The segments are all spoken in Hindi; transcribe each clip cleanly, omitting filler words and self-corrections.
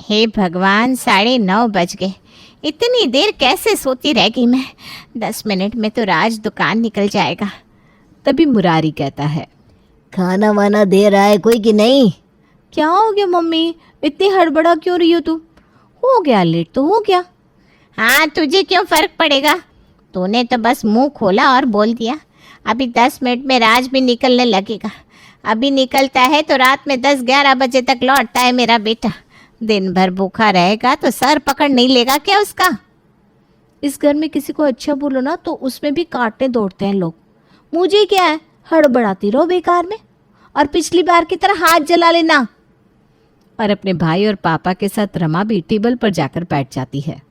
हे भगवान, 9:30 बज गए। इतनी देर कैसे सोती रह गई मैं। 10 मिनट में तो राज दुकान निकल जाएगा। तभी मुरारी कहता है, खाना वाना दे रहा है कोई कि नहीं? क्या हो गया मम्मी, इतनी हड़बड़ा क्यों रही हो तुम? हो गया, लेट तो हो गया। हाँ, तुझे क्यों फर्क पड़ेगा? तूने तो बस मुंह खोला और बोल दिया। अभी 10 मिनट में राज भी निकलने लगेगा। अभी निकलता है तो रात में 10-11 बजे तक लौटता है मेरा बेटा। दिन भर भूखा रहेगा तो सर पकड़ नहीं लेगा क्या उसका? इस घर में किसी को अच्छा बोलो ना तो उसमें भी काटने दौड़ते हैं लोग। मुझे क्या है, हड़बड़ाती रहो बेकार में, और पिछली बार की तरह हाथ जला लेना। और अपने भाई और पापा के साथ रमा भी टेबल पर जाकर बैठ जाती है।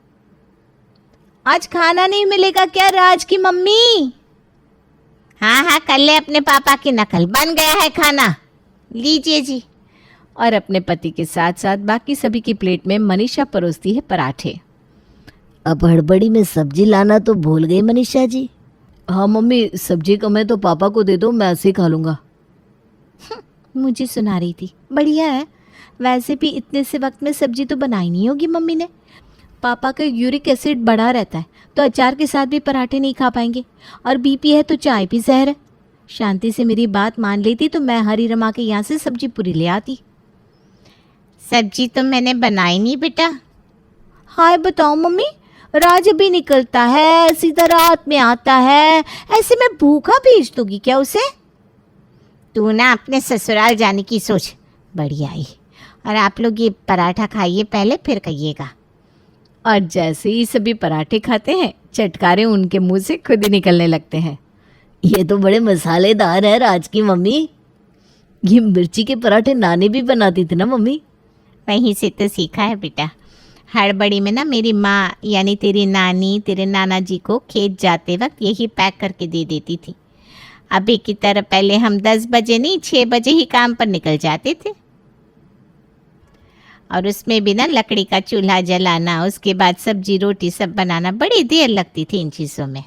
आज खाना नहीं मिलेगा क्या राज की मम्मी? हाँ, कर ले अपने पापा की नकल। बन गया है खाना, लीजिए जी। और अपने पति के साथ साथ बाकी सभी की प्लेट में मनीषा परोसती है पराठे। अब हड़बड़ी में सब्जी लाना तो भूल गई मनीषा जी। हाँ मम्मी, सब्जी कम है तो पापा को दे दो, मैं ऐसे ही खा लूँगा। मुझे सुना रही थी, बढ़िया है। वैसे भी इतने से वक्त में सब्जी तो बनाई नहीं होगी मम्मी ने। पापा का यूरिक एसिड बढ़ा रहता है तो अचार के साथ भी पराठे नहीं खा पाएंगे, और बीपी है तो चाय भी जहर है। शांति से मेरी बात मान लेती तो मैं हरी रमा के यहाँ से सब्जी पूरी ले आती। सब्जी तो मैंने बनाई नहीं बेटा। हाय बताओ मम्मी, राज भी निकलता है, सीधा रात में आता है, ऐसे में भूखा भेज दोगी क्या उसे? तू ना अपने ससुराल जाने की सोच, बढ़िया ही। और आप लोग ये पराठा खाइए पहले, फिर कहिएगा। और जैसे ही सभी पराठे खाते हैं, चटकारे उनके मुंह से खुद ही निकलने लगते हैं। ये तो बड़े मसालेदार है राज की मम्मी। ये मिर्ची के पराठे नानी भी बनाती थी ना मम्मी? वहीं से तो सीखा है बेटा। हड़बड़ी में ना मेरी माँ यानी तेरी नानी तेरे नाना जी को खेत जाते वक्त यही पैक करके दे देती थी। अभी की तरह पहले हम 10 बजे नहीं 6 बजे ही काम पर निकल जाते थे। और उसमें भी ना लकड़ी का चूल्हा जलाना, उसके बाद सब्जी रोटी सब बनाना, बड़ी देर लगती थी इन चीज़ों में।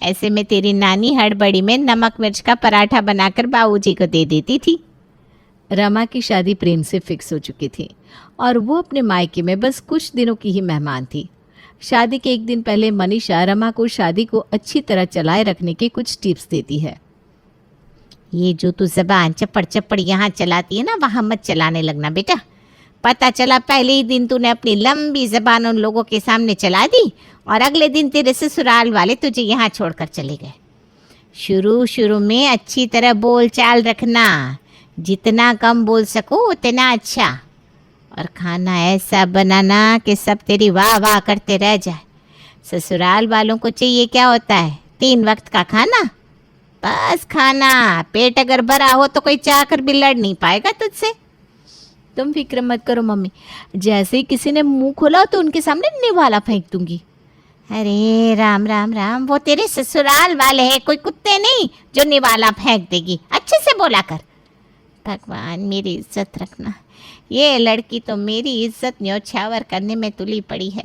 ऐसे में तेरी नानी हड़बड़ी में नमक मिर्च का पराठा बनाकर बाबूजी को दे देती थी। रमा की शादी प्रेम से फिक्स हो चुकी थी और वो अपने मायके में बस कुछ दिनों की ही मेहमान थी। शादी के एक दिन पहले मनीषा रमा को शादी को अच्छी तरह चलाए रखने के कुछ टिप्स देती है। ये जो तू ज़बान चप्पड़ चप्पड़ यहाँ चलाती है ना, वहाँ मत चलाने लगना बेटा। पता चला पहले ही दिन तूने अपनी लंबी ज़बान उन लोगों के सामने चला दी और अगले दिन तेरे ससुराल वाले तुझे यहाँ छोड़कर चले गए। शुरू में अच्छी तरह बोल चाल रखना, जितना कम बोल सको उतना अच्छा। और खाना ऐसा बनाना कि सब तेरी वाह वाह करते रह जाए। ससुराल वालों को चाहिए क्या होता है? 3 वक्त का खाना, बस खाना। पेट अगर भरा हो तो कोई चाह कर भी लड़ नहीं पाएगा तुझसे। तुम फिक्र मत करो मम्मी, जैसे ही किसी ने मुंह खोला तो उनके सामने निवाला फेंक दूंगी। अरे राम राम राम, वो तेरे ससुराल वाले हैं, कोई कुत्ते नहीं जो निवाला फेंक देगी। अच्छे से बोला कर। भगवान मेरी इज्जत रखना। ये लड़की तो मेरी इज्जत न्योछावर करने में तुली पड़ी है।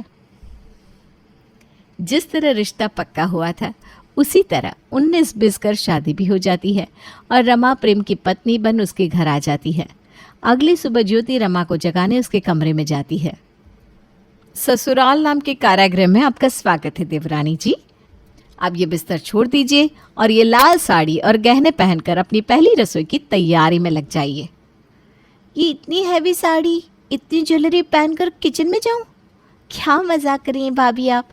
जिस तरह रिश्ता पक्का हुआ था उसी तरह 19-20 कर शादी भी हो जाती है और रमा प्रेम की पत्नी बन उसके घर आ जाती है। अगली सुबह ज्योति रमा को जगाने उसके कमरे में जाती है। ससुराल नाम के कारागृह में आपका स्वागत है देवरानी जी। आप ये बिस्तर छोड़ दीजिए और ये लाल साड़ी और गहने पहनकर अपनी पहली रसोई की तैयारी में लग जाइए। ये इतनी हैवी साड़ी, इतनी ज्वेलरी पहनकर किचन में जाऊं? क्या मजाक कर रही हैं भाभी आप?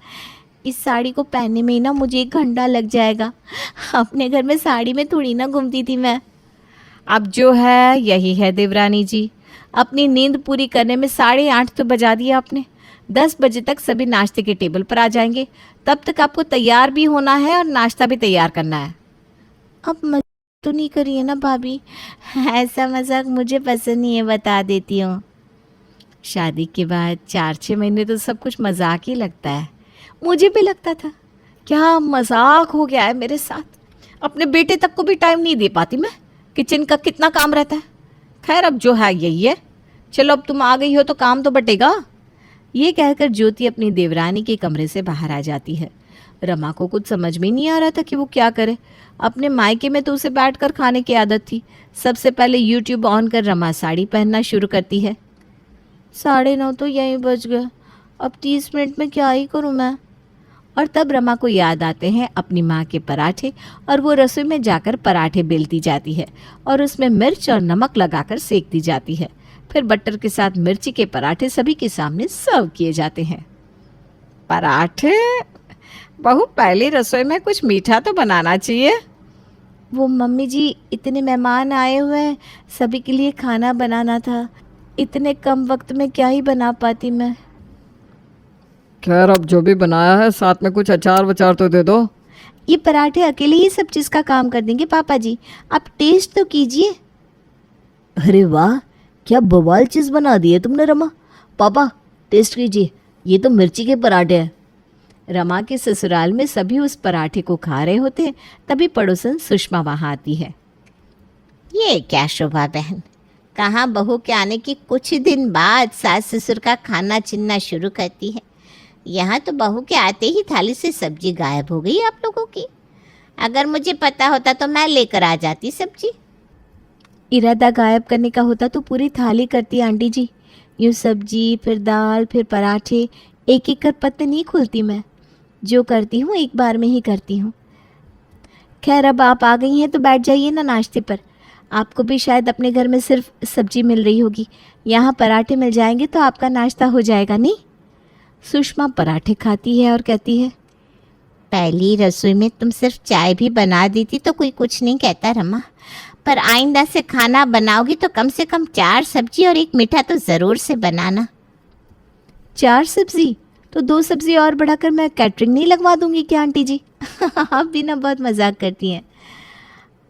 इस साड़ी को पहनने में ही ना मुझे 1 घंटा लग जाएगा। अपने घर में साड़ी में थोड़ी ना घूमती थी मैं। अब जो है यही है देवरानी जी। अपनी नींद पूरी करने में 8:30 तो बजा दिया आपने। 10 बजे तक सभी नाश्ते के टेबल पर आ जाएंगे। तब तक आपको तैयार भी होना है और नाश्ता भी तैयार करना है। अब मजाक तो नहीं करिए ना भाभी, ऐसा मजाक मुझे पसंद नहीं है, बता देती हूँ। शादी के बाद 4-6 महीने तो सब कुछ मजाक ही लगता है। मुझे भी लगता था क्या मजाक हो गया है मेरे साथ। अपने बेटे तक को भी टाइम नहीं दे पाती मैं। किचन का कितना काम रहता है। खैर अब जो है यही है। चलो अब तुम आ गई हो तो काम तो बटेगा। ये कहकर ज्योति अपनी देवरानी के कमरे से बाहर आ जाती है। रमा को कुछ समझ में नहीं आ रहा था कि वो क्या करे। अपने मायके में तो उसे बैठकर खाने की आदत थी। सबसे पहले यूट्यूब ऑन कर रमा साड़ी पहनना शुरू करती है। 9:30 तो यहीं बज गए, अब 30 मिनट में क्या ही करूं मैं। और तब रमा को याद आते हैं अपनी माँ के पराठे, और वो रसोई में जाकर पराठे बेलती जाती है और उसमें मिर्च और नमक लगाकर सेकती जाती है। फिर बटर के साथ मिर्ची के पराठे सभी के सामने सर्व किए जाते हैं। पराठे? बहू, पहली रसोई में कुछ मीठा तो बनाना चाहिए। वो मम्मी जी, इतने मेहमान आए हुए हैं, सभी के लिए खाना बनाना था, इतने कम वक्त में क्या ही बना पाती मैं। खैर, अब जो भी बनाया है साथ में कुछ अचार वचार तो दे दो। ये पराठे अकेले ही सब चीज़ का काम कर देंगे पापा जी, आप टेस्ट तो कीजिए। अरे वाह, क्या बवाल चीज़ बना दी है तुमने रमा। पापा टेस्ट कीजिए, ये तो मिर्ची के पराठे हैं। रमा के ससुराल में सभी उस पराठे को खा रहे होते हैं, तभी पड़ोसन सुषमा वहाँ आती है। ये क्या शोभा बहन, कहाँ बहू के आने की कुछ ही दिन बाद सास ससुर का खाना छीनना शुरू करती है। यहाँ तो बहू के आते ही थाली से सब्जी गायब हो गई आप लोगों की। अगर मुझे पता होता तो मैं लेकर आ जाती सब्जी। इरादा गायब करने का होता तो पूरी थाली करती आंटी जी। यूँ सब्जी, फिर दाल, फिर पराठे, एक एक कर पत्ते नहीं खोलती मैं। जो करती हूँ एक बार में ही करती हूँ। खैर, अब आप आ गई हैं तो बैठ जाइए ना नाश्ते पर। आपको भी शायद अपने घर में सिर्फ सब्जी मिल रही होगी, यहाँ पराठे मिल जाएंगे तो आपका नाश्ता हो जाएगा नहीं। सुषमा पराठे खाती है और कहती है, पहली रसोई में तुम सिर्फ चाय भी बना देती तो कोई कुछ नहीं कहता रमा, पर आइंदा से खाना बनाओगी तो कम से कम 4 सब्जी और 1 मीठा तो ज़रूर से बनाना। 4 सब्जी? तो 2 सब्जी और बढ़ाकर मैं कैटरिंग नहीं लगवा दूंगी क्या आंटी जी? आप भी ना बहुत मजाक करती हैं।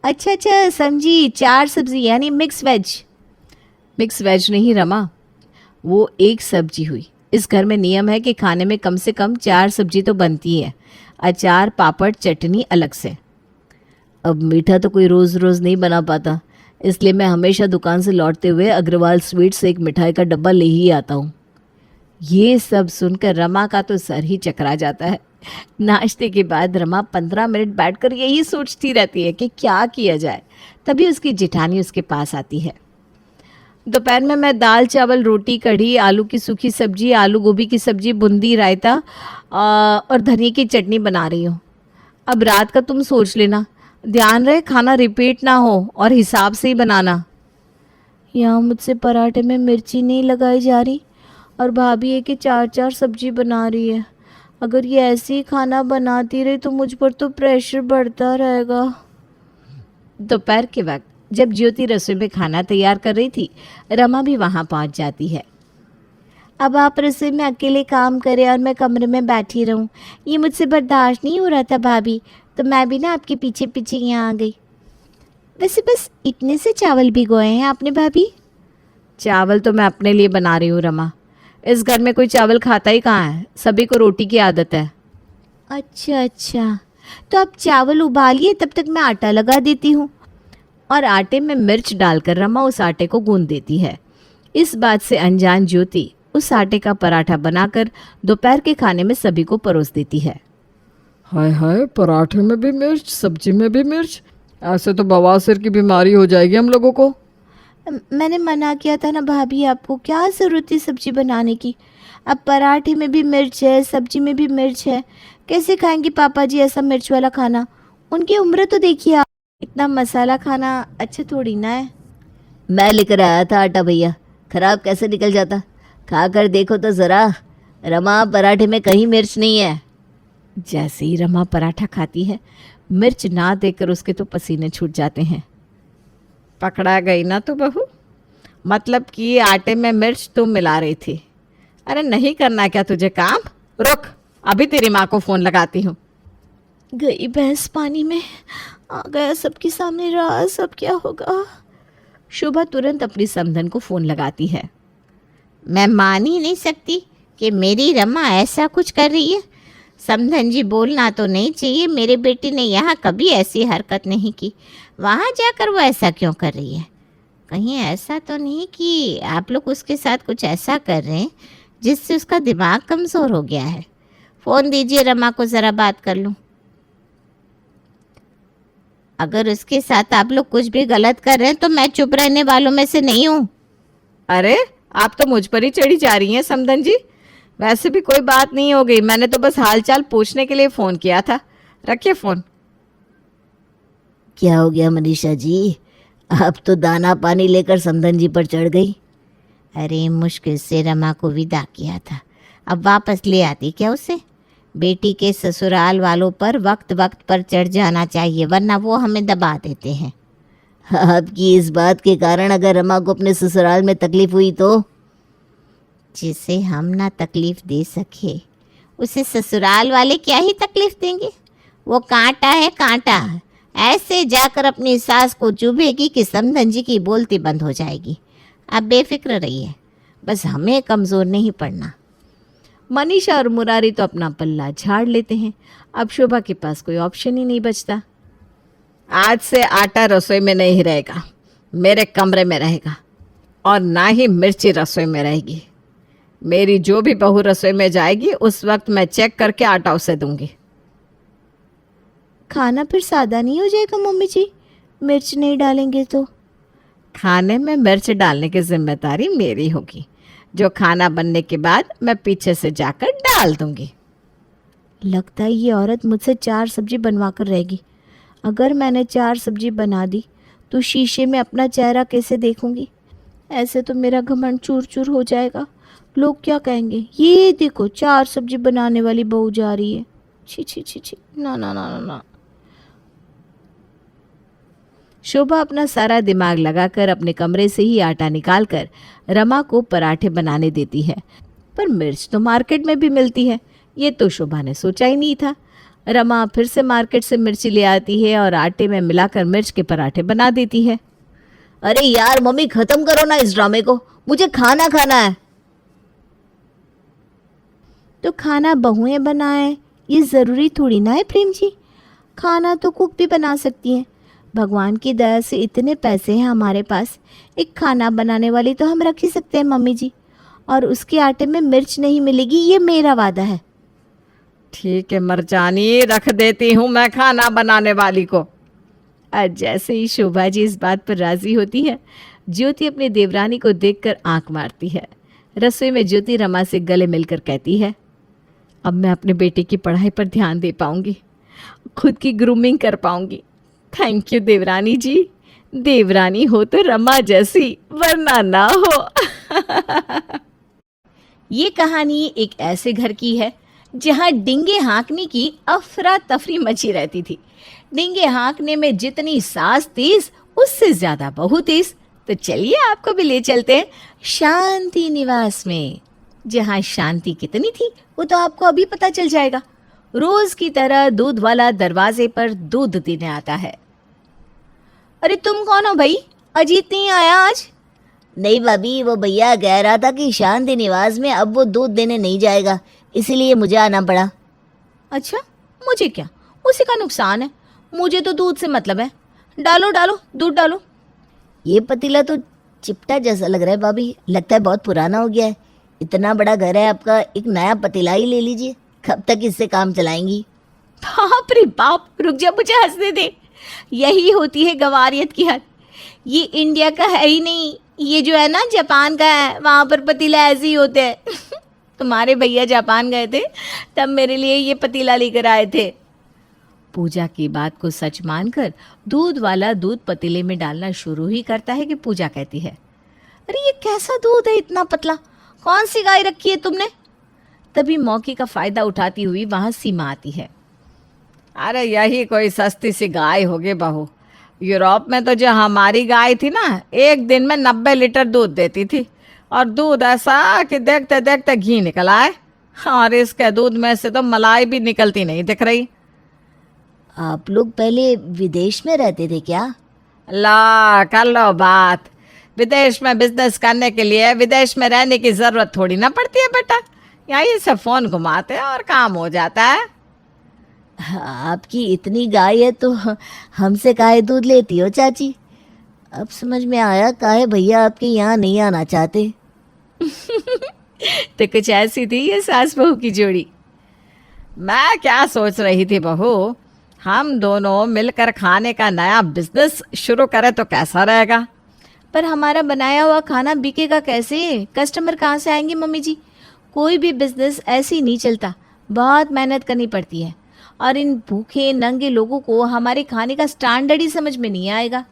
अच्छा समझी, 4 सब्जी यानी मिक्स वेज। मिक्स वेज नहीं रमा, वो एक सब्जी हुई। इस घर में नियम है कि खाने में कम से कम 4 सब्जी तो बनती है, अचार, पापड़, चटनी अलग से। अब मीठा तो कोई रोज़ रोज़ नहीं बना पाता, इसलिए मैं हमेशा दुकान से लौटते हुए अग्रवाल स्वीट से एक मिठाई का डब्बा ले ही आता हूँ। ये सब सुनकर रमा का तो सर ही चकरा जाता है। नाश्ते के बाद रमा 15 मिनट बैठकर यही सोचती रहती है कि क्या किया जाए। तभी उसकी जेठानी उसके पास आती है। दोपहर में मैं दाल चावल रोटी कढ़ी, आलू की सूखी सब्जी, आलू गोभी की सब्जी, बूंदी रायता और धनिया की चटनी बना रही हूँ। अब रात का तुम सोच लेना, ध्यान रहे खाना रिपीट ना हो और हिसाब से ही बनाना। यहाँ मुझसे पराठे में मिर्ची नहीं लगाई जा रही और भाभी है कि 4-4 सब्जी बना रही है। अगर ये ऐसे ही खाना बनाती रही तो मुझ पर तो प्रेशर बढ़ता रहेगा। दोपहर के वक्त जब ज्योति रसोई में खाना तैयार कर रही थी, रमा भी वहाँ पहुँच जाती है। अब आप रसोई में अकेले काम करें और मैं कमरे में बैठी रहूं, ये मुझसे बर्दाश्त नहीं हो रहा था भाभी, तो मैं भी ना आपके पीछे पीछे यहाँ आ गई। वैसे बस इतने से चावल भिगोए हैं आपने भाभी? चावल तो मैं अपने लिए बना रही हूँ रमा, इस घर में कोई चावल खाता ही कहाँ है, सभी को रोटी की आदत है। अच्छा, तो आप चावल उबालिए, तब तक मैं आटा लगा देती हूँ। और आटे में मिर्च डालकर रमा उस आटे को गूंद देती है। इस बात से अनजान ज्योति उस आटे का पराठा बनाकर दोपहर के खाने में सभी को परोस देती है। हाय हाय, पराठे में भी मिर्च, सब्जी में भी मिर्च, ऐसे तो बवासीर की बीमारी हो जाएगी हम लोगों को। मैंने मना किया था ना भाभी, आपको क्या ज़रूरत थी सब्जी बनाने की? अब पराठे में भी मिर्च है, सब्जी में भी मिर्च है, कैसे खाएंगे पापा जी ऐसा मिर्च वाला खाना? उनकी उम्र तो देखिए आप, इतना मसाला खाना अच्छा थोड़ी ना है। मैं लेकर आया था आटा भैया, खराब कैसे निकल जाता? खा कर देखो तो ज़रा। रमा, पराठे में कहीं मिर्च नहीं है। जैसे ही रमा पराठा खाती है, मिर्च ना देकर उसके तो पसीने छूट जाते हैं। पकड़ा गई ना तो बहू, मतलब कि आटे में मिर्च तुम मिला रही थी। अरे नहीं करना क्या तुझे काम? रुक, अभी तेरी माँ को फ़ोन लगाती हूँ। गई भैंस पानी में, आ गया सबके सामने राज, अब क्या होगा? शोभा तुरंत अपनी समधन को फ़ोन लगाती है। मैं मान ही नहीं सकती कि मेरी रमा ऐसा कुछ कर रही है। समधन जी, बोलना तो नहीं चाहिए, मेरे बेटी ने यहाँ कभी ऐसी हरकत नहीं की, वहाँ जाकर वो ऐसा क्यों कर रही है? कहीं ऐसा तो नहीं कि आप लोग उसके साथ कुछ ऐसा कर रहे हैं जिससे उसका दिमाग कमज़ोर हो गया है? फ़ोन दीजिए रमा को, ज़रा बात कर लूँ। अगर उसके साथ आप लोग कुछ भी गलत कर रहे हैं तो मैं चुप रहने वालों में से नहीं हूँ। अरे आप तो मुझ पर ही चढ़ी जा रही हैं समधन जी। वैसे भी कोई बात नहीं हो गई, मैंने तो बस हालचाल पूछने के लिए फ़ोन किया था। रखिए फ़ोन। क्या हो गया मनीषा जी, आप तो दाना पानी लेकर समधन जी पर चढ़ गई। अरे मुश्किल से रमा को विदा किया था, अब वापस ले आती क्या उसे। बेटी के ससुराल वालों पर वक्त वक्त पर चढ़ जाना चाहिए, वरना वो हमें दबा देते हैं। आपकी इस बात के कारण अगर रमा को अपने ससुराल में तकलीफ हुई तो? जिसे हम ना तकलीफ दे सके उसे ससुराल वाले क्या ही तकलीफ देंगे। वो कांटा है कांटा, ऐसे जाकर अपनी सास को चुभेगी कि समधन जी की बोलती बंद हो जाएगी। आप बेफिक्र रहिए, बस हमें कमज़ोर नहीं पड़ना। मनीषा और मुरारी तो अपना पल्ला झाड़ लेते हैं। अब शोभा के पास कोई ऑप्शन ही नहीं बचता। आज से आटा रसोई में नहीं रहेगा, मेरे कमरे में रहेगा, और ना ही मिर्ची रसोई में रहेगी। मेरी जो भी बहू रसोई में जाएगी उस वक्त मैं चेक करके आटा उसे दूंगी। खाना फिर सादा नहीं हो जाएगा मम्मी जी, मिर्च नहीं डालेंगे तो? खाने में मिर्च डालने की जिम्मेदारी मेरी होगी। जो खाना बनने के बाद मैं पीछे से जाकर डाल दूंगी। लगता है ये औरत मुझसे 4 सब्जी बनवा कर रहेगी। अगर मैंने 4 सब्जी बना दी तो शीशे में अपना चेहरा कैसे देखूंगी? ऐसे तो मेरा घमंड चूर चूर हो जाएगा। लोग क्या कहेंगे, ये देखो 4 सब्जी बनाने वाली बहू जा रही है। छी छी छी छी, ना ना ना ना ना। शोभा अपना सारा दिमाग लगाकर अपने कमरे से ही आटा निकालकर रमा को पराठे बनाने देती है। पर मिर्च तो मार्केट में भी मिलती है, ये तो शोभा ने सोचा ही नहीं था। रमा फिर से मार्केट से मिर्ची ले आती है और आटे में मिलाकर मिर्च के पराठे बना देती है। अरे यार मम्मी, खत्म करो ना इस ड्रामे को, मुझे खाना खाना है। तो खाना बहुएं बनाएं ये ज़रूरी थोड़ी ना है प्रेम जी। खाना तो कुक भी बना सकती हैं। भगवान की दया से इतने पैसे हैं हमारे पास, एक खाना बनाने वाली तो हम रख ही सकते हैं मम्मी जी। और उसके आटे में मिर्च नहीं मिलेगी, ये मेरा वादा है। ठीक है मरजानी, रख देती हूँ मैं खाना बनाने वाली को। आज जैसे ही शोभा जी इस बात पर राजी होती है, ज्योति अपनी देवरानी को देखकर आंख मारती है। रसोई में ज्योति रमा से गले मिलकर कहती है, अब मैं अपने बेटे की पढ़ाई पर ध्यान दे पाऊंगी, खुद की ग्रूमिंग कर पाऊंगी। थैंक यू देवरानी जी। देवरानी हो तो रमा जैसी, वरना ना हो। ये कहानी एक ऐसे घर की है जहाँ डिंगे हाँकने की अफरा तफरी मची रहती थी। डिंगे हाँकने में जितनी सास तेज, उससे ज्यादा बहू तेज। तो चलिए आपको भी ले चलते हैं शांति निवास में, जहाँ शांति कितनी थी वो तो आपको अभी पता चल जाएगा। रोज की तरह दूध वाला दरवाजे पर दूध देने आता है। अरे तुम कौन हो भाई, अजीत नहीं आया आज? नहीं भाभी, वो भैया कह रहा था कि शांति निवास में अब वो दूध देने नहीं जाएगा, इसीलिए मुझे आना पड़ा। अच्छा, मुझे क्या, उसी का नुकसान है। मुझे तो दूध से मतलब है। डालो डालो, दूध डालो। ये पतीला तो चिपटा जैसा लग रहा है भाभी, लगता है बहुत पुराना हो गया है। इतना बड़ा घर है आपका, एक नया पतीला ही ले लीजिए, कब तक इससे काम चलाएंगी? बाप रे बाप, रुक जा, मुझे हंसने दे। यही होती है गवारियत की हद। ये इंडिया का है ही नहीं, ये जो है ना जापान का है, वहाँ पर पतीला ऐसे ही होते हैं। तुम्हारे भैया जापान गए थे तब मेरे लिए ये पतीला लेकर आए थे। पूजा की बात को सच मानकर दूध वाला दूध पतीले में डालना शुरू ही करता है कि पूजा कहती है, अरे ये कैसा दूध है इतना पतला, कौन सी गाय रखी है तुमने? तभी मौके का फायदा उठाती हुई वहां सीमा आती है। अरे यही कोई सस्ती सी गाय होगी बहू। यूरोप में तो जो हमारी गाय थी ना, एक दिन में 90 लीटर दूध देती थी, और दूध ऐसा कि देखते देखते घी निकल आए, और इसके दूध में से तो मलाई भी निकलती नहीं दिख रही। आप लोग पहले विदेश में रहते थे क्या? ला कर लो बात। विदेश में बिजनेस करने के लिए विदेश में रहने की जरूरत थोड़ी ना पड़ती है बेटा, यहीं से फोन घुमाते हैं और काम हो जाता है। आपकी इतनी गाय है तो हमसे काहे दूध लेती हो चाची? अब समझ में आया काहे भैया आपके यहाँ नहीं आना चाहते। तो कुछ ऐसी थी ये सास बहू की जोड़ी। मैं क्या सोच रही थी बहू, हम दोनों मिलकर खाने का नया बिजनेस शुरू करें तो कैसा रहेगा? पर हमारा बनाया हुआ खाना बिकेगा कैसे? कस्टमर कहाँ से आएंगे मम्मी जी? कोई भी बिजनेस ऐसे ही नहीं चलता, बहुत मेहनत करनी पड़ती है। और इन भूखे नंगे लोगों को हमारे खाने का स्टैंडर्ड ही समझ में नहीं आएगा।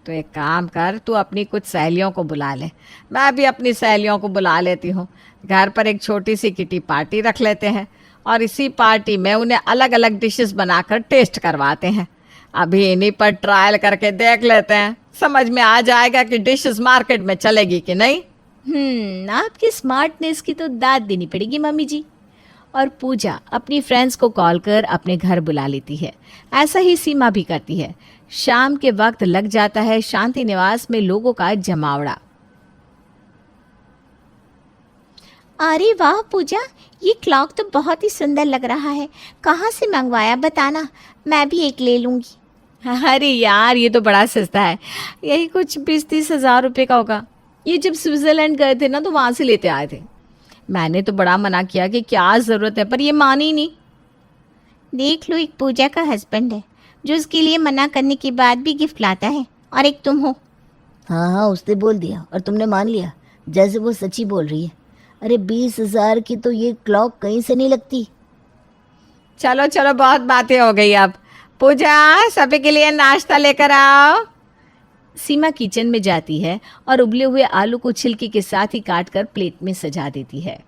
तो एक काम कर, तू अपनी कुछ सहेलियों को बुला ले, मैं भी अपनी सहेलियों को बुला लेती हूँ। घर पर एक छोटी सी किटी पार्टी रख लेते हैं और इसी पार्टी में उन्हें अलग अलग डिशेस बनाकर टेस्ट करवाते हैं। अभी इन्हीं पर ट्रायल करके देख लेते हैं, समझ में आ जाएगा कि डिशेस मार्केट में चलेगी कि नहीं। आपकी स्मार्टनेस की तो दाद देनी पड़ेगी मम्मी जी। और पूजा अपनी फ्रेंड्स को कॉल कर अपने घर बुला लेती है। ऐसा ही सीमा भी करती है। शाम के वक्त लग जाता है शांति निवास में लोगों का जमावड़ा। अरे वाह पूजा, ये क्लॉक तो बहुत ही सुंदर लग रहा है। कहाँ से मंगवाया बताना, मैं भी एक ले लूँगी। अरे यार, ये तो बड़ा सस्ता है, यही कुछ 20-30 हज़ार रुपये का होगा। ये जब स्विट्ज़रलैंड गए थे ना तो वहाँ से लेते आए थे। मैंने तो बड़ा मना किया कि क्या ज़रूरत है, पर ये मानी ही नहीं। देख लो, एक पूजा का हस्बैंड है जो उसके लिए मना करने के बाद भी गिफ्ट लाता है, और एक तुम हो। हाँ हाँ, उसने बोल दिया और तुमने मान लिया, जैसे वो सच्ची बोल रही है। अरे 20,000 की तो ये क्लॉक कहीं से नहीं लगती। चलो चलो, बहुत बातें हो गई। अब पूजा, सभी के लिए नाश्ता लेकर आओ। सीमा किचन में जाती है और उबले हुए आलू को छिलके के साथ ही काट कर प्लेट में सजा देती है।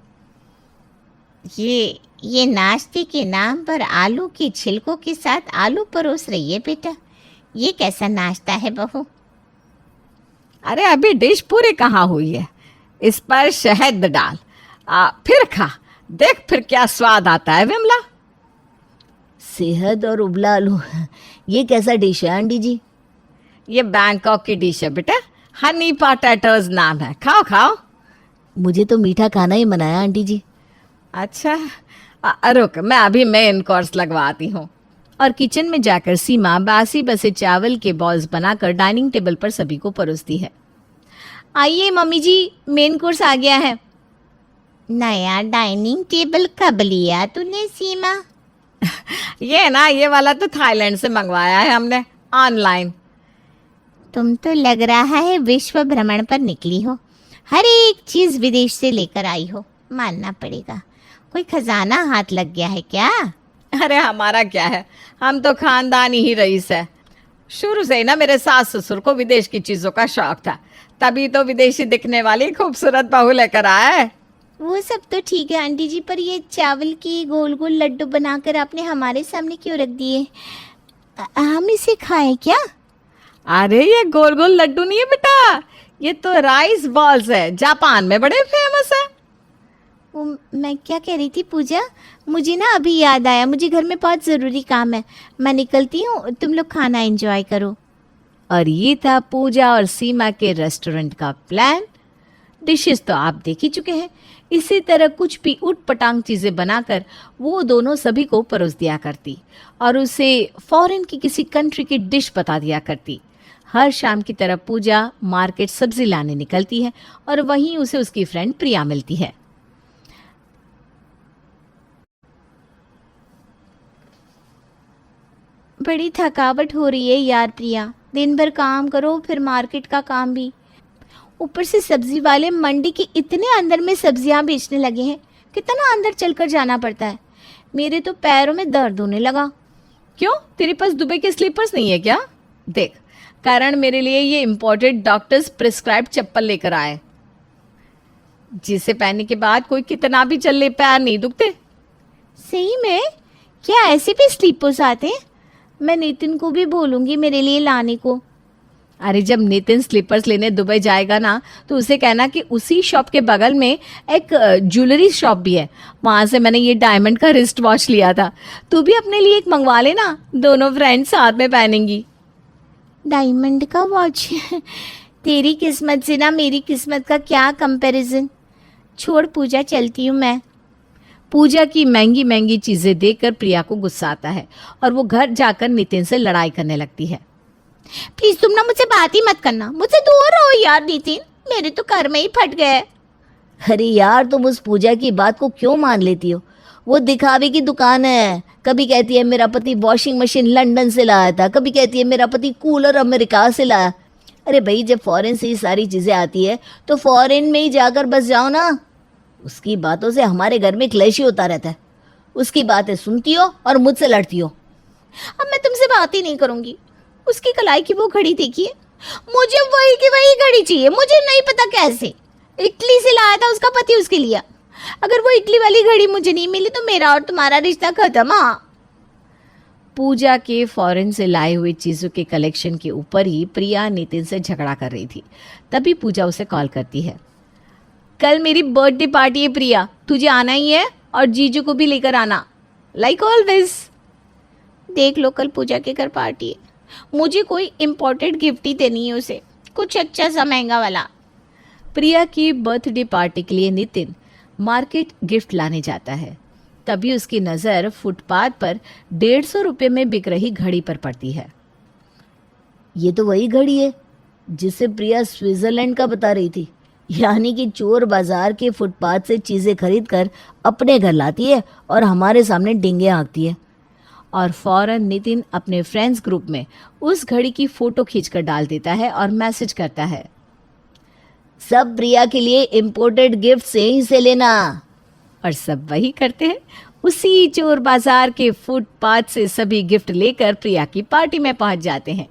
ये नाश्ते के नाम पर आलू के छिलकों के साथ आलू परोस रही है बेटा। ये कैसा नाश्ता है बहू? अरे अभी डिश पूरी कहाँ हुई है, इस पर शहद डाल, फिर खा, देख फिर क्या स्वाद आता है। विमला, सेहत और उबला आलू, ये कैसा डिश है आंटी जी? ये बैंकॉक की डिश है बेटा, हनी पोटैटोज नाम है, खाओ खाओ। मुझे तो मीठा खाना ही मनाया आंटी जी। अच्छा, रुक, मैं अभी मेन कोर्स लगवाती हूँ। और किचन में जाकर सीमा बासी बसे चावल के बॉल्स बनाकर डाइनिंग टेबल पर सभी को परोसती है। आइए मम्मी जी, मेन कोर्स आ गया है। नया डाइनिंग टेबल कब लिया तूने सीमा? ये वाला तो थाईलैंड से मंगवाया है हमने ऑनलाइन। तुम तो लग रहा है विश्व भ्रमण पर निकली हो, हर एक चीज विदेश से लेकर आई हो, मानना पड़ेगा। कोई खजाना हाथ लग गया है क्या? अरे हमारा क्या है, हम तो खानदानी ही रईस है। शुरू से ही ना मेरे सास ससुर को विदेश की चीजों का शौक था, तभी तो विदेशी दिखने वाली खूबसूरत बहू लेकर आए। वो सब तो ठीक है आंटी जी, पर ये चावल की गोल गोल लड्डू बनाकर आपने हमारे सामने क्यों रख दिए? हम इसे खाएं क्या? अरे ये गोल गोल लड्डू नहीं है बेटा, ये तो राइस बॉल्स है, जापान में बड़े फेमस है। वो मैं क्या कह रही थी पूजा, मुझे ना अभी याद आया, मुझे घर में बहुत ज़रूरी काम है, मैं निकलती हूँ, तुम लोग खाना एंजॉय करो। और ये था पूजा और सीमा के रेस्टोरेंट का प्लान। डिशेस तो आप देख ही चुके हैं। इसी तरह कुछ भी उट पटांग चीज़ें बनाकर वो दोनों सभी को परोस दिया करती और उसे फॉरेन की किसी कंट्री की डिश बता दिया करती। हर शाम की तरह पूजा मार्केट सब्जी लाने निकलती है और वहीं उसे उसकी फ्रेंड प्रिया मिलती है। बड़ी थकावट हो रही है यार प्रिया, दिन भर काम करो फिर मार्केट का काम भी, ऊपर से सब्जी वाले मंडी के इतने अंदर में सब्जियां बेचने लगे हैं, कितना अंदर चलकर जाना पड़ता है। मेरे तो पैरों में दर्द होने लगा। क्यों, तेरे पास दुबई के स्लीपर्स नहीं है क्या? देख, कारण मेरे लिए ये इम्पोर्टेड डॉक्टर्स प्रिस्क्राइब चप्पल लेकर आए, जिसे पहनने के बाद कोई कितना भी चल ले पैर नहीं दुखते। सही में? क्या ऐसे भी स्लीपर्स आते हैं? मैं नितिन को भी बोलूँगी मेरे लिए लाने को। अरे जब नितिन स्लीपर्स लेने दुबई जाएगा ना तो उसे कहना कि उसी शॉप के बगल में एक ज्वेलरी शॉप भी है, वहाँ से मैंने ये डायमंड का रिस्ट वॉच लिया था, तू भी अपने लिए एक मंगवा लेना, दोनों फ्रेंड्स साथ में पहनेंगी। डायमंड का वॉच? तेरी किस्मत से ना मेरी किस्मत का क्या कंपैरिजन। छोड़ पूजा, चलती हूँ मैं। पूजा की महंगी महंगी चीज़ें देखकर प्रिया को गुस्सा आता है और वो घर जाकर नितिन से लड़ाई करने लगती है। प्लीज तुम ना मुझसे बात ही मत करना, मुझसे दूर रहो यार नितिन, मेरे तो कर्म ही फट गए। अरे यार, तुम उस पूजा की बात को क्यों मान लेती हो? वो दिखावे की दुकान है। कभी कहती है मेरा पति वॉशिंग मशीन लंदन से लाया था, कभी कहती है मेरा पति कूलर अमेरिका से लाया। अरे भाई, जब फॉरेन से ही सारी चीज़ें आती है तो फॉरेन में ही जाकर बस जाओ ना। उसकी बातों से हमारे घर में क्लेश ही होता रहता है। उसकी बातें सुनती हो और मुझसे लड़ती हो। अब मैं तुमसे बात ही नहीं करूंगी। उसकी कलाई की वो घड़ी देखिए, मुझे वही की वही घड़ी चाहिए। मुझे नहीं पता कैसे, इटली से लाया था उसका पति उसके लिए। अगर वो इटली वाली घड़ी मुझे नहीं मिली तो मेरा और तुम्हारा रिश्ता खत्म। हाँ, पूजा के फॉरेन से लाए हुए चीज़ों के कलेक्शन के ऊपर ही प्रिया नितिन से झगड़ा कर रही थी। तभी पूजा उसे कॉल करती है। कल मेरी बर्थडे पार्टी है प्रिया, तुझे आना ही है और जीजू को भी लेकर आना, लाइक ऑलवेज। देख लो, कल पूजा के घर पार्टी है। मुझे कोई इम्पोर्टेंट गिफ्ट ही देनी है उसे, कुछ अच्छा सा महंगा वाला। प्रिया की बर्थडे पार्टी के लिए नितिन मार्केट गिफ्ट लाने जाता है। तभी उसकी नज़र फुटपाथ पर 150 रुपये में बिक रही घड़ी पर पड़ती है। ये तो वही घड़ी है जिसे प्रिया स्विट्जरलैंड का बता रही थी। यानी कि चोर बाजार के फुटपाथ से चीज़ें खरीद कर अपने घर लाती है और हमारे सामने डिंगे हाँकती है। और फौरन नितिन अपने फ्रेंड्स ग्रुप में उस घड़ी की फ़ोटो खींचकर डाल देता है और मैसेज करता है, सब प्रिया के लिए इम्पोर्टेड गिफ्ट से ही से लेना। और सब वही करते हैं। उसी चोर बाजार के फुटपाथ से सभी गिफ्ट लेकर प्रिया की पार्टी में पहुंच जाते हैं,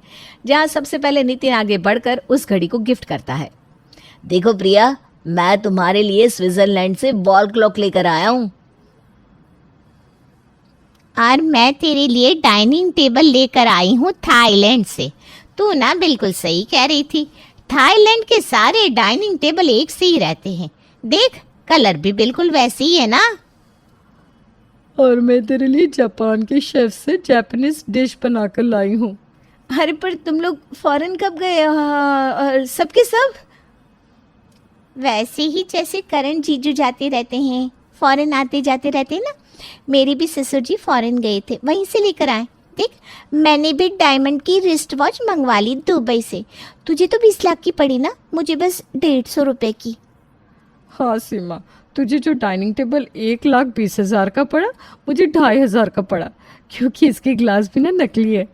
जहां सबसे पहले नितिन आगे बढ़कर उस घड़ी को गिफ्ट करता है। देखो प्रिया, मैं तुम्हारे लिए स्विट्जरलैंड से वॉल क्लॉक लेकर आया हूँ। और मैं तेरे लिए डाइनिंग टेबल लेकर आई हूँ थाईलैंड से। तू ना बिल्कुल सही कह रही थी, थाईलैंड के सारे डाइनिंग टेबल एक से ही रहते हैं। देख, कलर भी बिल्कुल वैसे ही है ना। और मैं तेरे लिए जापान के शेफ से जापानीज डिश बनाकर लाई हूँ। अरे पर तुम लोग फॉरेन कब गए? और सबके सब? वैसे ही जैसे करण जीजू जाते रहते हैं, फॉरेन आते जाते रहते हैं ना। मेरे भी ससुर जी फॉरेन गए थे, वहीं से लेकर आए। देख, मैंने भी डायमंड की रिस्ट वॉच मंगवा ली दुबई से। तुझे तो 20 लाख की पड़ी ना, मुझे बस 150 रुपए की। हाँ सीमा, तुझे जो डाइनिंग टेबल 1,20,000 का पड़ा, मुझे 2,500 का पड़ा, क्योंकि इसके ग्लास भी ना नकली है।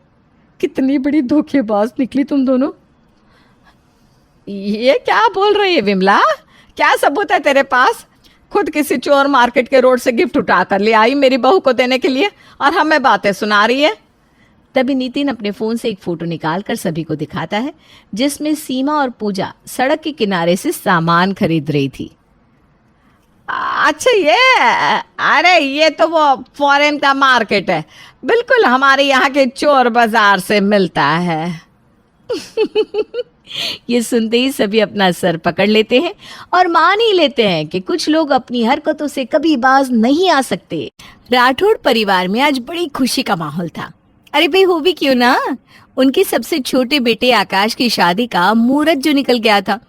कितनी बड़ी धोखेबाज निकली तुम दोनों। ये क्या बोल रही है विमला? क्या सबूत है तेरे पास? खुद किसी चोर मार्केट के रोड से गिफ्ट उठा कर ले आई मेरी बहू को देने के लिए, और हमें बातें सुना रही है। तभी नितिन अपने फ़ोन से एक फ़ोटो निकालकर सभी को दिखाता है, जिसमें सीमा और पूजा सड़क के किनारे से सामान खरीद रही थी। अच्छा, अरे ये तो वो फॉरेन का मार्केट है, बिल्कुल हमारे यहाँ के चोर बाजार से मिलता है। ये सुनते ही सभी अपना सर पकड़ लेते हैं और मान ही लेते हैं कि कुछ लोग अपनी हरकतों से कभी बाज नहीं आ सकते। राठौड़ परिवार में आज बड़ी खुशी का माहौल था। अरे भाई, हो भी क्यों ना, उनके सबसे छोटे बेटे आकाश की शादी का मुहूर्त जो निकल गया था।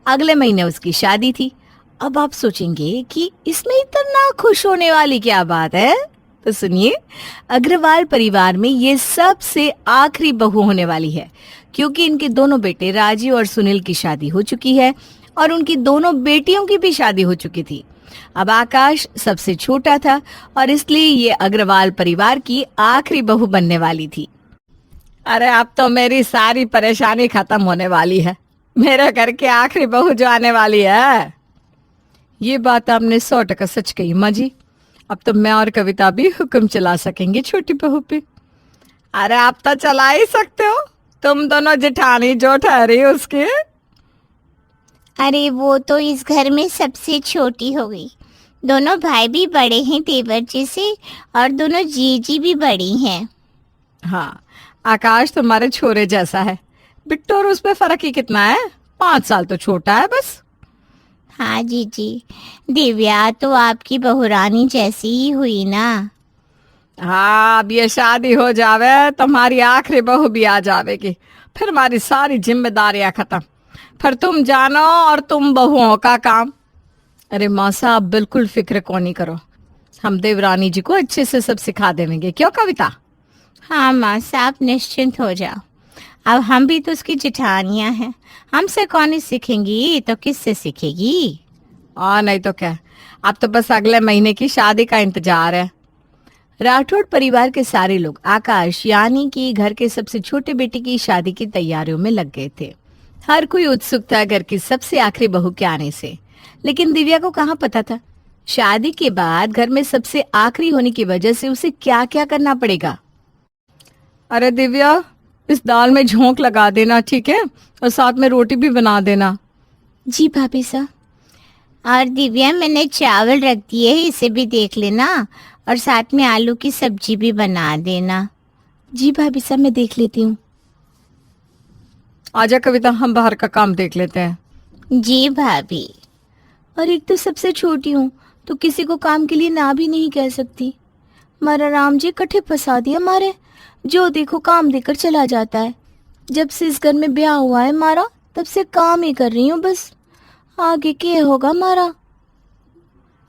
अगले महीने उसकी शादी थी। अब आप सोचेंगे कि इसमें इतना खुश होने वाली क्या बात है, तो सुनिए, अग्रवाल परिवार में ये सबसे आखिरी बहू होने वाली है, क्योंकि इनके दोनों बेटे राजीव और सुनील की शादी हो चुकी है और उनकी दोनों बेटियों की भी शादी हो चुकी थी। अब आकाश सबसे छोटा था और इसलिए ये अग्रवाल परिवार की आखिरी बहू बनने वाली थी। अरे अब तो मेरी सारी परेशानी खत्म होने वाली है। मेरे घर की आखिरी बहू जो आने वाली है। ये बात आपने 100% सच कही माँ जी। अब तो मैं और कविता भी हुक्म चला सकेंगे छोटी बहू पे। अरे आप तो चला ही सकते हो, तुम दोनों जेठानी जो ठहरी उसके। अरे वो तो इस घर में सबसे छोटी हो गई। दोनों भाई भी बड़े हैं देवर जी से, और दोनों जीजी भी बड़ी हैं। हाँ, आकाश तुम्हारे छोरे जैसा है, बिट्टू और उसमें फर्क ही कितना है, 5 साल तो छोटा है बस। हाँ जीजी, दिव्या तो आपकी बहुरानी जैसी ही हुई ना। हाँ, अब ये शादी हो जावे तुम्हारी आखिरी बहू भी आ जावेगी, फिर हमारी सारी जिम्मेदारियां खत्म, फिर तुम जानो और तुम बहुओं का काम। अरे माँ साहब, बिल्कुल फिक्र को नहीं करो, हम देवरानी जी को अच्छे से सब सिखा देंगे। क्यों कविता? हाँ माँ साहब, निश्चिंत हो जाओ। अब हम भी तो उसकी जेठानियाँ हैं, हमसे कौन ही सीखेंगी तो किससे सीखेगी। और नहीं तो क्या, अब तो बस अगले महीने की शादी का इंतजार है। राठौड़ परिवार के सारे लोग आकाश यानी कि घर के सबसे छोटे बेटे की शादी की तैयारियों में लग गए थे। हर कोई उत्सुक था घर की सबसे आखिरी बहू के आने से, लेकिन दिव्या को कहाँ पता था शादी के बाद घर में सबसे आखिरी होने की वजह से उसे क्या क्या करना पड़ेगा। अरे दिव्या, इस दाल में झोंक लगा देना, ठीक है? और साथ में रोटी भी बना देना। जी भाभी साहब। और दिव्या, मैंने चावल रख दिए, इसे भी देख लेना, और साथ में आलू की सब्जी भी बना देना। जी भाभी साहब, मैं देख लेती हूँ। आजा कविता, हम बाहर का काम देख लेते हैं। जी भाभी। और एक तो सबसे छोटी हूँ, तो किसी को काम के लिए ना भी नहीं कह सकती। मारा राम जी कट्ठे फंसा दिया मारे, जो देखो काम देकर चला जाता है। जब से इस घर में ब्याह हुआ है मारा, तब से काम ही कर रही हूँ बस। आगे क्या होगा मारा।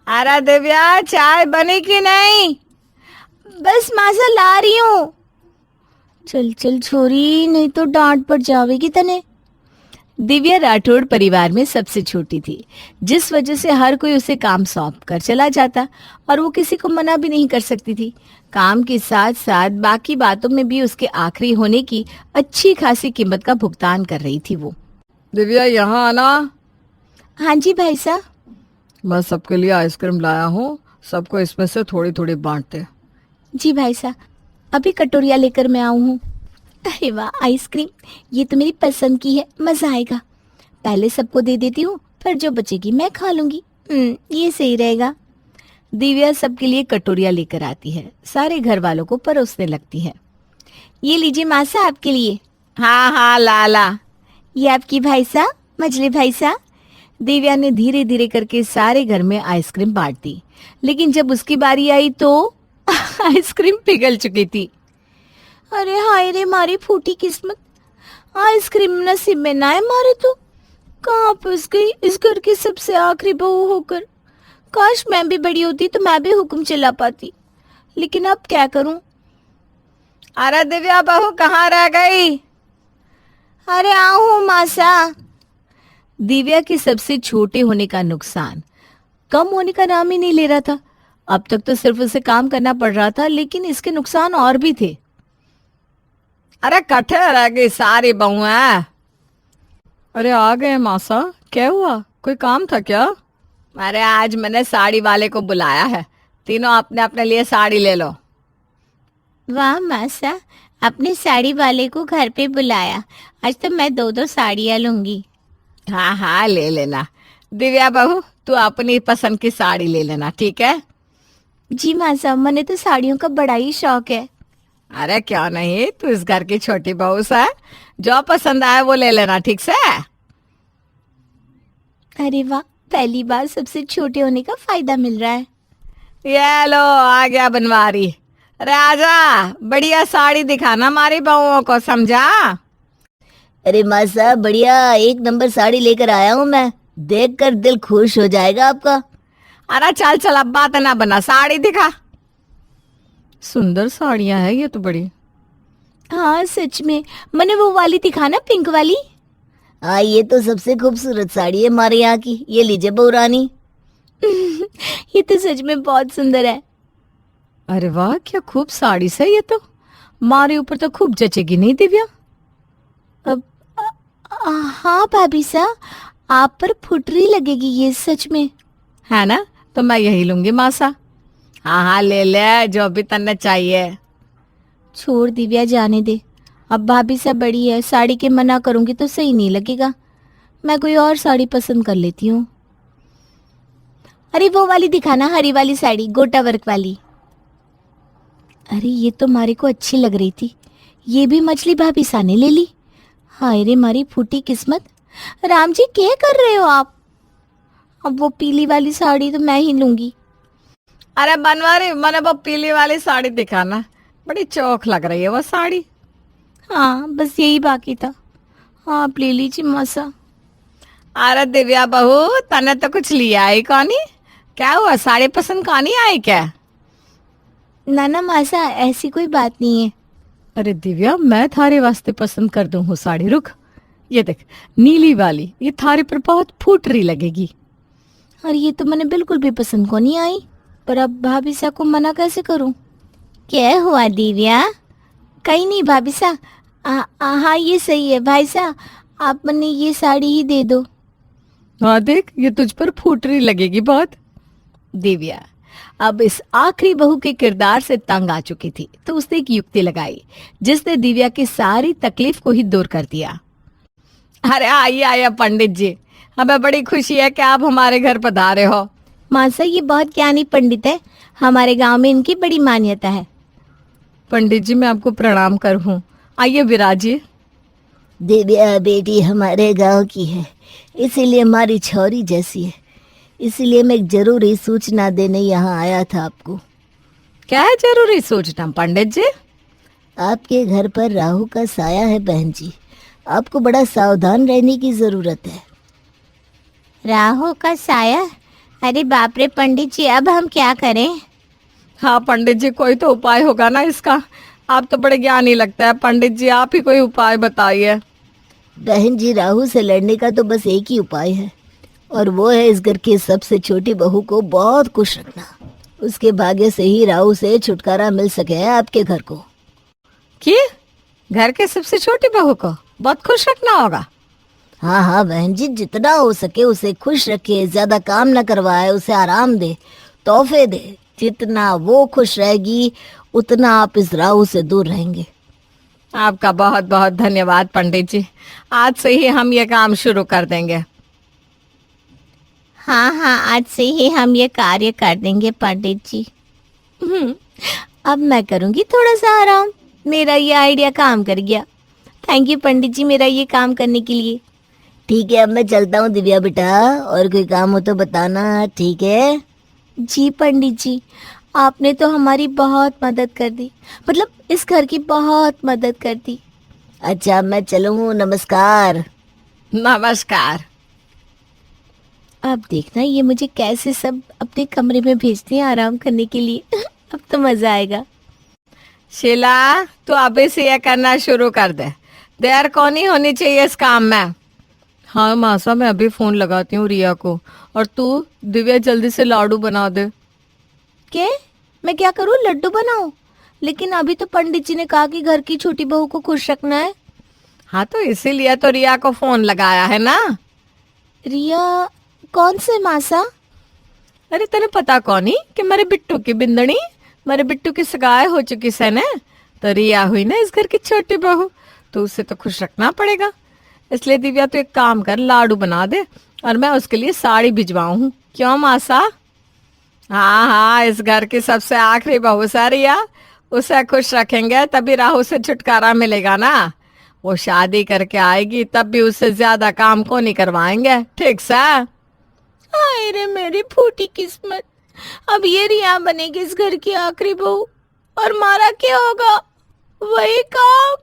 अरे दिव्या, चाय बनी कि नहीं? बस मासा ला रही हूँ। चल चल छोरी, नहीं तो डांट पड़ जावेगी तने। दिव्या राठौड़ परिवार में सबसे छोटी थी, जिस वजह से हर कोई उसे काम सौंप कर चला जाता और वो किसी को मना भी नहीं कर सकती थी। काम के साथ साथ बाकी बातों में भी उसके आखिरी होने की अच्छी खासी कीमत का भुगतान कर रही थी वो। दिव्या, यहाँ आना। हाँ जी भाई साहब। मैं सबके लिए आइसक्रीम लाया हूँ, सबको इसमें से थोड़ी थोड़ी बांटते। जी भाई साहब, अभी कटोरिया लेकर मैं आऊँ हूँ। अरे वाह, आइसक्रीम ये तो मेरी पसंद की है, मज़ा आएगा। पहले सबको दे देती हूँ, फिर जो बचेगी मैं खा लूँगी। ये सही रहेगा। दिव्या सबके लिए कटोरिया लेकर आती है, सारे घर वालों को परोसने लगती है। ये लीजिए मासा आपके लिए। हाँ हाँ, लाला। ये आपकी भाई साहब, मछली भाई साहब। दिव्या ने धीरे धीरे करके सारे घर में आइसक्रीम बांट दी, लेकिन जब उसकी बारी आई तो आइसक्रीम पिघल चुकी थी। अरे हाय रे, मारी फूटी किस्मत। आइसक्रीम नसीब में ना है मारे तो। कहाँ फंस गई इस घर की सबसे आखिरी बहू होकर। काश मैं भी बड़ी होती तो मैं भी हुक्म चला पाती, लेकिन अब क्या करूं। अरे दिव्या बहू, कहाँ रह गई? अरे आओ मासा। दिव्या के सबसे छोटे होने का नुकसान कम होने का नाम ही नहीं ले रहा था। अब तक तो सिर्फ उसे काम करना पड़ रहा था, लेकिन इसके नुकसान और भी थे। अरे कट्ठे रह गई सारी बहुएं। अरे आ गए मासा, क्या हुआ? कोई काम था क्या? अरे आज मैंने साड़ी वाले को बुलाया है, तीनों अपने अपने लिए साड़ी ले लो। वाह मासा, अपने साड़ी वाले को घर पे बुलाया। आज तो मैं 2-2 साड़ियाँ लूंगी। हाँ हाँ, ले लेना। दिव्या बहू, तू अपनी पसंद की साड़ी ले लेना, ठीक है? जी मासा, मने तो साड़ियों का बड़ा ही शौक है। अरे क्यों नहीं, तू इस घर की छोटी बहू है, जो पसंद आए वो ले लेना, ठीक से? अरे वाह, पहली बार सबसे छोटे होने का फायदा मिल रहा है। ये लो, आ गया बनवारी। अरे आजा, बढ़िया साड़ी दिखाना हमारी बहुओं को, समझा? अरे मासा, बढ़िया एक नंबर साड़ी लेकर आया हूँ मैं, देखकर दिल खुश हो जाएगा आपका। अरे चल चल, अब बात ना बना, साड़ी दिखा। सुंदर साड़ियां है ये तो बड़ी। हाँ सच में, मने वो वाली दिखाना, पिंक वाली। हाँ, ये तो सबसे खूबसूरत साड़ी है हमारे यहाँ की। ये लीजिए बहू रानी। ये तो सच में बहुत सुंदर है। अरे वाह, क्या खूब साड़ी से ये तो। मारे ऊपर तो खूब जचेगी नहीं दिव्या? अब हाँ भाभी साहब, आप पर फुटरी लगेगी ये सच में। है ना? तो मैं यही लूंगी मासा। हाँ हाँ, ले ले जो भी तन्ने चाहिए। छोड़ दिव्या, जाने दे। अब भाभी साहब बड़ी है, साड़ी के मना करूंगी तो सही नहीं लगेगा। मैं कोई और साड़ी पसंद कर लेती हूँ। अरे वो वाली दिखाना, हरी वाली साड़ी, गोटा वर्क वाली। अरे ये तो मारे को अच्छी लग रही थी, ये भी मछली भाभी सा ने ले ली। हाय रे मारी फूटी किस्मत। राम जी क्या कर रहे हो आप? अब वो पीली वाली साड़ी तो मैं ही लूंगी। अरे बनवारी, मैंने वो पीली वाली साड़ी दिखाना, बड़ी चौक लग रही है वो साड़ी। हाँ बस यही बाकी था। हाँ आप ले लीजिए मासा। अरे दिव्या बहू, तने तो कुछ लिया ही कौनी? क्या हुआ, साड़ी पसंद कौनी आई क्या? ना ना मासा, ऐसी कोई बात नहीं है। अरे दिव्या, मैं थारे वास्ते पसंद कर दूं हूँ साड़ी, रुक। ये देख, नीली वाली, ये थारे पर बहुत फूटरी लगेगी। और ये तो मैंने बिल्कुल भी पसंद को नहीं आई, पर अब भाभी सा को मना कैसे करूं? क्या हुआ दिव्या? कहीं नहीं भाभी सा। हाँ ये सही है भाई सा, आप मने ये साड़ी ही दे दो। हाँ देख, ये तुझ पर फूटरी लगेगी बहुत। दिव्या अब इस आखिरी बहू के किरदार से तंग आ चुकी थी, तो उसने एक युक्ति लगाई जिसने दिव्या की सारी तकलीफ को ही दूर कर दिया। अरे आइए आइए पंडित जी, हमें बड़ी खुशी है कि आप हमारे घर पधारे हो। मासा ये बहुत ज्ञानी पंडित है, हमारे गांव में इनकी बड़ी मान्यता है। पंडित जी मैं आपको प्रणाम करूँ, आइए विराजिए। दिव्या बेटी हमारे गांव की है, इसीलिए हमारी छोरी जैसी है, इसीलिए मैं एक जरूरी सूचना देने यहाँ आया था आपको। क्या है जरूरी सूचना पंडित जी? आपके घर पर राहु का साया है बहन जी, आपको बड़ा सावधान रहने की जरूरत है। राहु का साया? अरे बाप रे पंडित जी, अब हम क्या करें? हाँ पंडित जी, कोई तो उपाय होगा ना इसका। आप तो बड़े ज्ञानी लगता है पंडित जी, आप ही कोई उपाय बताइए। बहन जी राहु से लड़ने का तो बस एक ही उपाय है, और वो है इस घर की सबसे छोटी बहू को बहुत खुश रखना। उसके भाग्य से ही राहु से छुटकारा मिल सके है आपके घर को। कि घर के सबसे छोटी बहू को बहुत खुश रखना होगा? हाँ हाँ बहन जी, जितना हो सके उसे खुश रखे, ज्यादा काम न करवाए, उसे आराम दे, तोहफे दे। जितना वो खुश रहेगी उतना आप इस राहु से दूर रहेंगे। आपका बहुत बहुत धन्यवाद पंडित जी, आज से ही हम ये काम शुरू कर देंगे। हाँ हाँ, आज से ही हम ये कार्य कर देंगे पंडित जी। अब मैं करूँगी थोड़ा सा आराम, मेरा ये आइडिया काम कर गया। थैंक यू पंडित जी मेरा ये काम करने के लिए। ठीक है, अब मैं चलता हूँ दिव्या बेटा, और कोई काम हो तो बताना, ठीक है? जी पंडित जी, आपने तो हमारी बहुत मदद कर दी, मतलब इस घर की बहुत मदद कर दी। अच्छा मैं चलूँ, नमस्कार। नमस्कार। अब देखना ये मुझे कैसे सब अपने कमरे में भेजते हैं आराम करने के लिए। अब तो मज़ा आएगा। शीला तू अभी से ये करना शुरू कर दे, देर कौन नहीं होनी चाहिए इस काम में। हाँ मासा, मैं अभी फोन लगाती हूँ रिया को, और तू दिव्या जल्दी से लाडू बना दे। क्या? मैं क्या करूँ, लड्डू बनाऊं? लेकिन अभी तो पंडित जी ने कहा कि घर की छोटी बहू को खुश रखना है। हाँ तो इसीलिए तो रिया को फोन लगाया है ना। रिया? कौन से मासा? अरे तेने पता कौन ही कि मेरे बिट्टू की बिंदनी, मेरे बिट्टू की सगाई हो चुकी से ने, तो रिया हुई ना इस घर की छोटी बहू, तो उसे तो खुश रखना पड़ेगा। इसलिए दिव्या तू एक काम कर, लाडू बना दे और मैं उसके लिए साड़ी भिजवाऊं हूँ। क्यों मासा? हाँ हाँ, इस घर की सबसे आखिरी बहू सा रिया, उसे खुश रखेंगे तभी राहु से छुटकारा मिलेगा ना। वो शादी करके आएगी तब भी उससे ज्यादा काम को नहीं करवाएंगे, ठीक सा? हाय रे मेरी फूटी किस्मत, अब ये रिया बनेगी इस घर की आखिरी बहू, और मारा क्या होगा? वही काम।